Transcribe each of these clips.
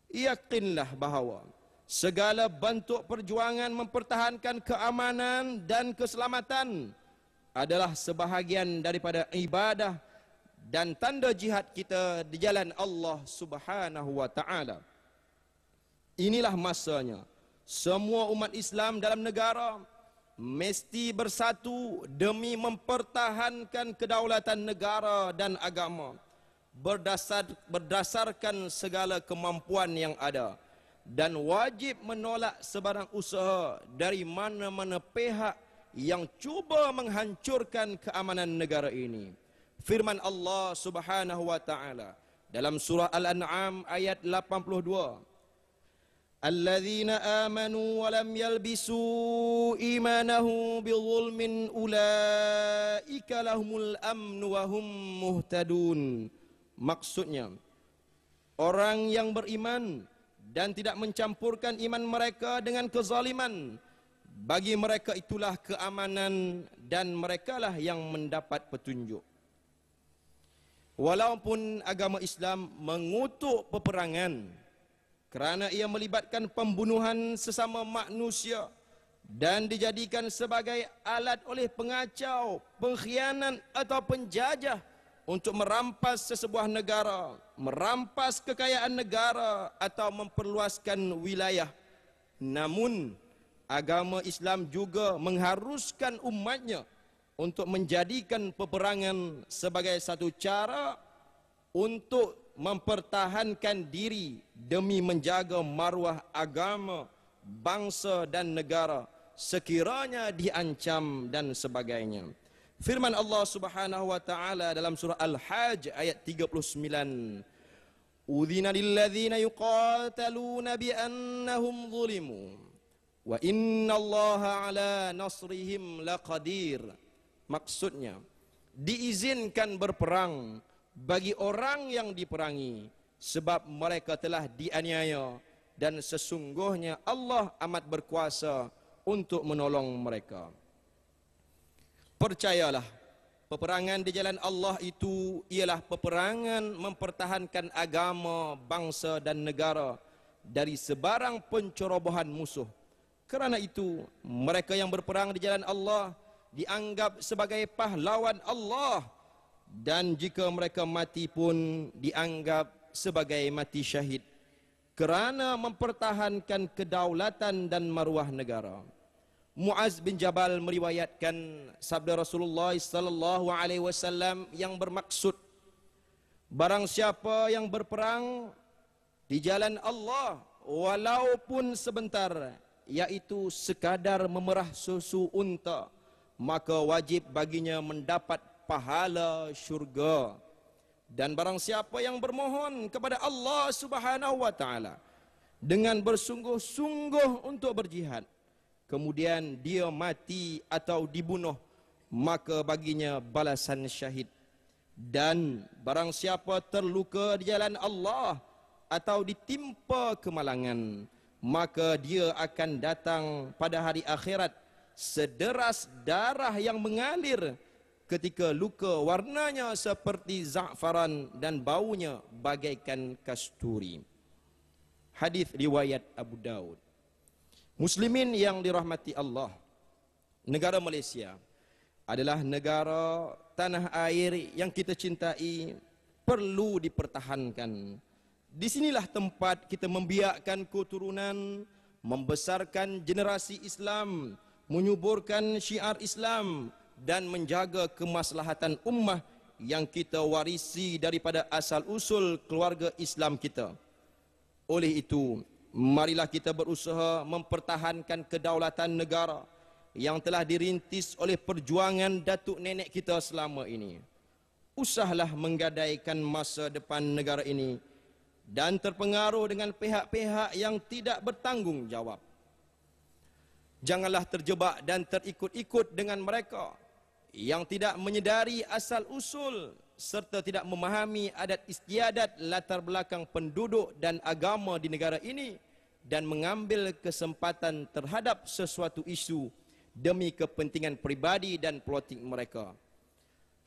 Yakinlah bahawa segala bentuk perjuangan mempertahankan keamanan dan keselamatan adalah sebahagian daripada ibadah dan tanda jihad kita di jalan Allah Subhanahu wa taala. Inilah masanya semua umat Islam dalam negara mesti bersatu demi mempertahankan kedaulatan negara dan agama berdasarkan segala kemampuan yang ada, dan wajib menolak sebarang usaha dari mana-mana pihak yang cuba menghancurkan keamanan negara ini. Firman Allah Subhanahu wa taala dalam surah Al-An'am ayat 82, Alladzina amanu wa lam yalbisu imanahu bizulmin ulaika lahumul amnu wa hum muhtadun. Maksudnya, orang yang beriman dan tidak mencampurkan iman mereka dengan kezaliman, bagi mereka itulah keamanan dan merekalah yang mendapat petunjuk. Walaupun agama Islam mengutuk peperangan kerana ia melibatkan pembunuhan sesama manusia dan dijadikan sebagai alat oleh pengacau, pengkhianat atau penjajah untuk merampas sesebuah negara, merampas kekayaan negara atau memperluaskan wilayah. Namun, agama Islam juga mengharuskan umatnya untuk menjadikan peperangan sebagai satu cara untuk mempertahankan diri demi menjaga maruah agama, bangsa dan negara sekiranya diancam dan sebagainya. Firman Allah Subhanahu wa taala dalam surah Al-Hajj ayat 39, Udzina lilladzina yuqataluna bi annahum zulimu wa innallaha ala nasrihim laqadir. Maksudnya, diizinkan berperang bagi orang yang diperangi sebab mereka telah dianiaya, dan sesungguhnya Allah amat berkuasa untuk menolong mereka. Percayalah, peperangan di jalan Allah itu ialah peperangan mempertahankan agama, bangsa dan negara dari sebarang pencerobohan musuh. Kerana itu, mereka yang berperang di jalan Allah dianggap sebagai pahlawan Allah, dan jika mereka mati pun dianggap sebagai mati syahid kerana mempertahankan kedaulatan dan maruah negara. Muaz bin Jabal meriwayatkan sabda Rasulullah sallallahu alaihi wasallam yang bermaksud, barang siapa yang berperang di jalan Allah walaupun sebentar, yaitu sekadar memerah susu unta, maka wajib baginya mendapat pahala syurga. Dan barang siapa yang bermohon kepada Allah Subhanahu wa taala dengan bersungguh-sungguh untuk berjihad, kemudian dia mati atau dibunuh, maka baginya balasan syahid. Dan barang siapa terluka di jalan Allah atau ditimpa kemalangan, maka dia akan datang pada hari akhirat sederas darah yang mengalir ketika luka warnanya seperti za'faran dan baunya bagaikan kasturi. Hadis riwayat Abu Daud. Muslimin yang dirahmati Allah, negara Malaysia adalah negara tanah air yang kita cintai, perlu dipertahankan. Di sinilah tempat kita membiakkan keturunan, membesarkan generasi Islam, menyuburkan syiar Islam dan menjaga kemaslahatan ummah yang kita warisi daripada asal usul keluarga Islam kita. Oleh itu, marilah kita berusaha mempertahankan kedaulatan negara yang telah dirintis oleh perjuangan datuk nenek kita selama ini. Usahlah menggadaikan masa depan negara ini dan terpengaruh dengan pihak-pihak yang tidak bertanggungjawab. Janganlah terjebak dan terikut-ikut dengan mereka yang tidak menyedari asal usul serta tidak memahami adat istiadat latar belakang penduduk dan agama di negara ini, dan mengambil kesempatan terhadap sesuatu isu demi kepentingan pribadi dan politik mereka.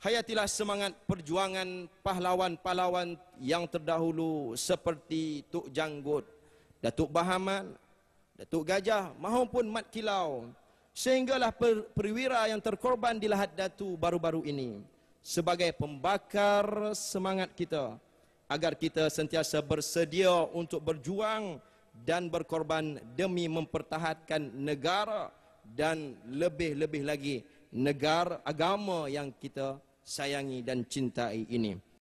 Hayatilah semangat perjuangan pahlawan-pahlawan yang terdahulu seperti Tok Janggut, Datuk Bahaman, Datuk Gajah maupun Mat Kilau, sehinggalah perwira yang terkorban di Lahad Datu baru-baru ini sebagai pembakar semangat kita agar kita sentiasa bersedia untuk berjuang dan berkorban demi mempertahankan negara dan lebih-lebih lagi negara agama yang kita sayangi dan cintai ini.